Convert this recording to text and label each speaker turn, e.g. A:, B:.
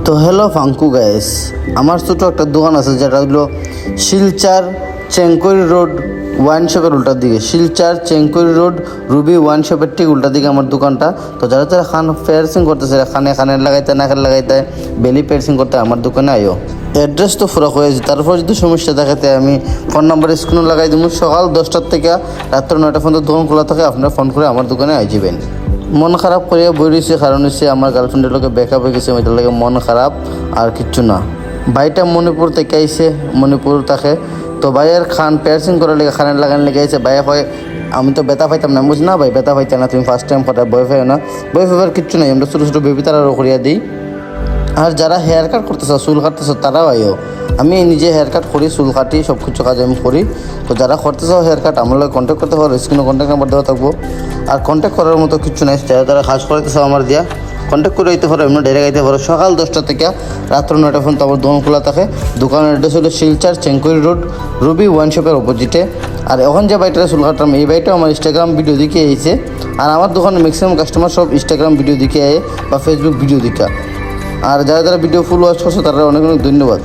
A: তো hello ফাঙ্কু guys, আমার ছোটো একটা দোকান আছে যেটা হলো শিলচার চেঙ্কুরি রোড ওয়াইন শপের উল্টার দিকে। Silchar Chenkuri road Ruby wine শপের ঠিক উল্টার দিকে আমার দোকানটা। তো যারা যারা খান পেয়ারসিং করতেছে, খানে লাগাইতে নাকের লাগাইতে বেলি পেয়ারসিং করতে আমার দোকানে আয়ো। অ্যাড্রেস তো ফুরা হয়েছে, তারপর যদি সমস্যা দেখাতে আমি ফোন নাম্বার স্ক্রিনে লাগাই দেবো। সকাল 10টার থেকে রাত্র 9টা পর্যন্ত দোকান খোলা থাকে, আপনারা ফোন করে আমার দোকানে আই যাবেন। মন খারাপ করিয়া বই রয়েছে, কারণ হচ্ছে আমার গার্লফ্রেন্ডের লোকে ব্রেকআপ হয়ে গেছে, ওইটার লাগে মন খারাপ আর কিচ্ছু না। ভাইটা মণিপুর থেকে আইসে, মণিপুর থাকে। তো ভাইয়ের খান পেয়ারসিং করার লেগে খানের লাগান লেগে আইসে। ভাইয়া হয় আমি তো ব্যথা পাইতাম না, বুঝি না ভাই ব্যথা পাইতে না, তুমি ফার্স্ট টাইম ফটা বই পাই না। বই পাইবার কিচ্ছু নাই, আমরা ছোটো ছোটো বেবি তারা করিয়া দিই। আর যারা হেয়ার কাট করতেছ, চুল কাটতেছ, তারাও আইও। আমি নিজে হেয়ার কাট করি, চুল কাটি, সব কিছু কাজ আমি করি। তো যারা করতেছ হেয়ার কাট আমার লোক কন্ট্যাক্ট করতে পারো, স্ক্রিনে কন্ট্যাক্ট নাম্বার দেওয়া থাকবো। আর কন্ট্যাক্ট করার মতো কিছু নাই, যারা কাজ করতেছ আমার দিয়া কন্ট্যাক্ট করে দিতে পারো, এমনি ডাইরেক্ট আইতে পারো। সকাল 10টা থেকে রাত্র 9টা পর্যন্ত আমার দোকান খোলা থাকে। দোকানের অ্যাড্রেস হলো Silchar Chenkuri road Ruby wine শপের অপোজিটে। আর এখন যে বাইকটা চুল কাটলাম, এই বাইকটাও আমার ইনস্টাগ্রাম ভিডিও দেখে এসেছে। আর আমার দোকানে ম্যাক্সিমাম কাস্টমার সব ইনস্টাগ্রাম ভিডিও দেখে আয় বা ফেসবুক ভিডিও দেখা। আর যারা যারা ভিডিও ফুল ওয়াচ করছে তারা অনেক অনেক ধন্যবাদ।